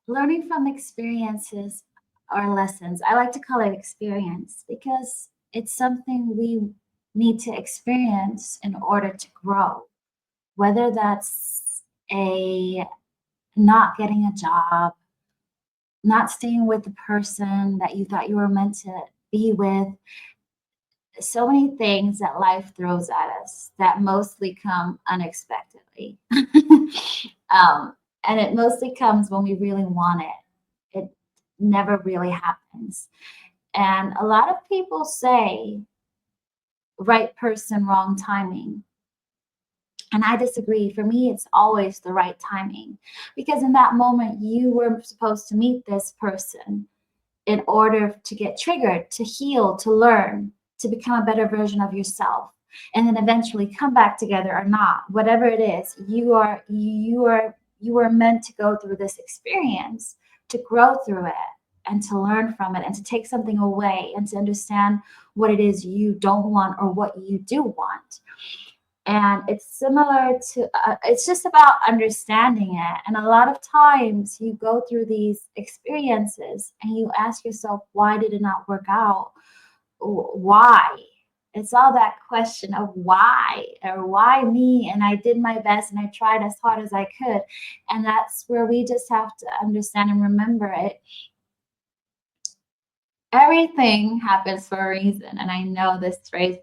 Learning from experiences or lessons. I like to call it experience because it's something we need to experience in order to grow. Whether that's a not getting a job, not staying with the person that you thought you were meant to be with, so many things that life throws at us that mostly come unexpectedly. um, and it mostly comes when we really want it. It never really happens. And a lot of people say right person, wrong timing. And I disagree. For me, it's always the right timing because in that moment, you were supposed to meet this person in order to get triggered, to heal, to learn, to become a better version of yourself, and then eventually come back together or not. Whatever it is, you are meant to go through this experience to grow through it and to learn from it and to take something away and to understand what it is you don't want or what you do want. And it's similar to it's just about understanding it. And a lot of times you go through these experiences and you ask yourself, why did it not work out? Why? It's all that question of why, or why me, and I did my best and I tried as hard as I could. And that's where we just have to understand and remember it. Everything happens for a reason, and I know this phrase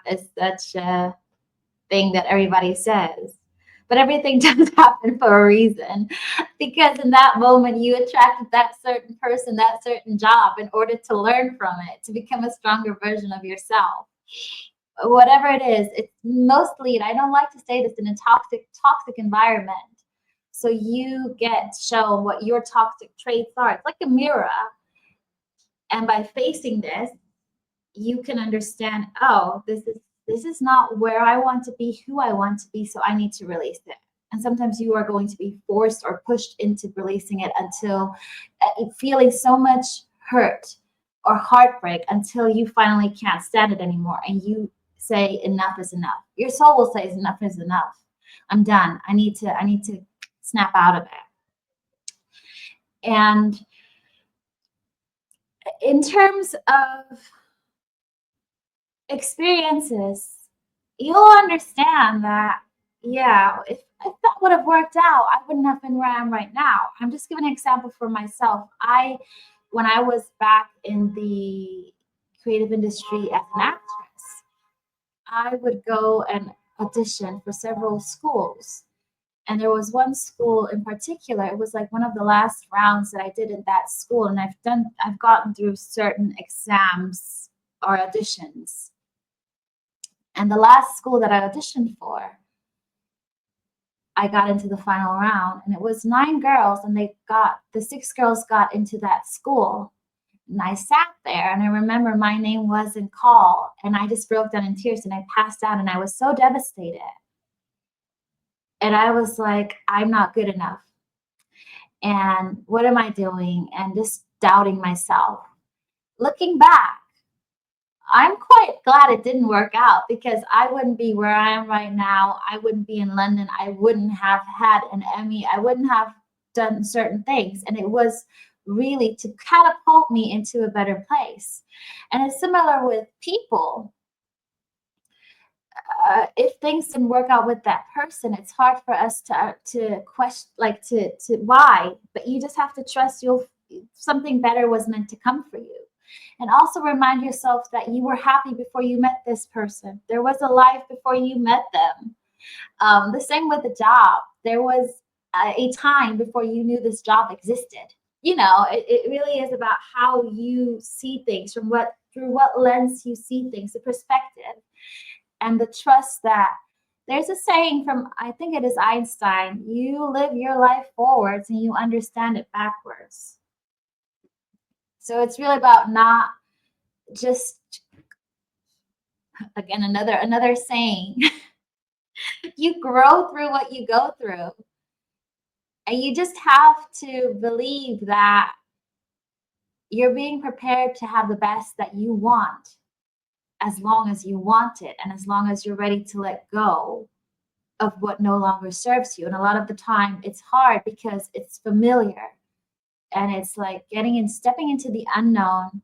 is such a thing that everybody says. But everything does happen for a reason. Because in that moment, you attracted that certain person, that certain job in order to learn from it, to become a stronger version of yourself. Whatever it is, it's mostly, and I don't like to say this, in a toxic environment. So you get shown what your toxic traits are. It's like a mirror. And by facing this, you can understand, oh, this is not where I want to be, who I want to be, so I need to release it. And sometimes you are going to be forced or pushed into releasing it until feeling so much hurt or heartbreak until you finally can't stand it anymore and you say enough is enough. Your soul will say enough is enough. I'm done. I need to snap out of it. And in terms of experiences, you'll understand that, yeah, if that would have worked out, I wouldn't have been where I am right now. I'm just giving an example for myself. When I was back in the creative industry as an actress, I would go and audition for several schools. And there was one school in particular, it was like one of the last rounds that I did in that school. And I've gotten through certain exams or auditions. And the last school that I auditioned for, I got into the final round, and it was 9 girls, and the 6 girls got into that school. And I sat there, and I remember my name wasn't called, and I just broke down in tears, and I passed out, and I was so devastated. And I was like, I'm not good enough. And what am I doing? And just doubting myself. Looking back, I'm quite glad it didn't work out because I wouldn't be where I am right now. I wouldn't be in London. I wouldn't have had an Emmy. I wouldn't have done certain things. And it was really to catapult me into a better place. And it's similar with people. If things didn't work out with that person, it's hard for us to question, like to why. But you just have to trust you'll something better was meant to come for you. And also remind yourself that you were happy before you met this person. There was a life before you met them. The same with the job. There was a time before you knew this job existed. It really is about how you see things, through what lens you see things, the perspective, and the trust that there's a saying from, I think it is Einstein, you live your life forwards and you understand it backwards. So it's really about not just, again, another saying. You grow through what you go through. And you just have to believe that you're being prepared to have the best that you want as long as you want it and as long as you're ready to let go of what no longer serves you. And a lot of the time it's hard because it's familiar. And it's like stepping into the unknown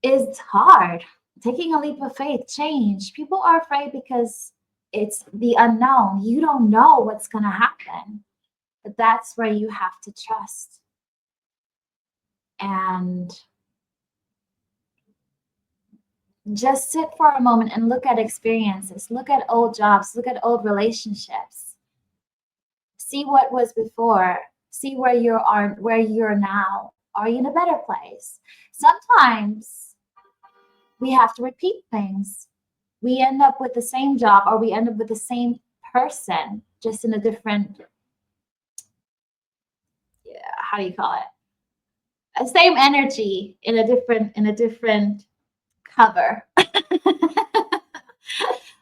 is hard. Taking a leap of faith, change. People are afraid because it's the unknown. You don't know what's going to happen, but that's where you have to trust. And just sit for a moment and look at experiences, look at old jobs, look at old relationships. See what was before, see where you're now. Are you in a better place? Sometimes we have to repeat things. We end up with the same job, or we end up with the same person, just in a different, how do you call it? A same energy in a different cover.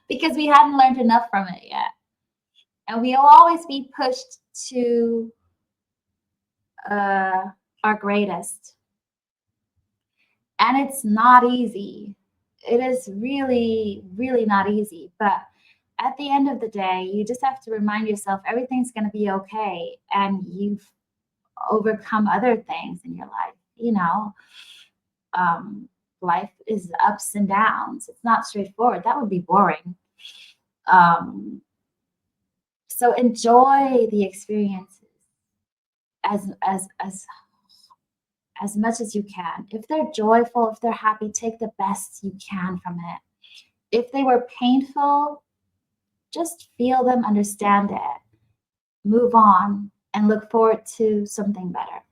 Because we hadn't learned enough from it yet. And we'll always be pushed to our greatest. And it's not easy. It is really, really not easy. But at the end of the day, you just have to remind yourself everything's going to be okay. And you've overcome other things in your life. Life is ups and downs. It's not straightforward. That would be boring. So enjoy the experiences as much as you can. If they're joyful, if they're happy, take the best you can from it. If they were painful, just feel them, understand it, move on, and look forward to something better.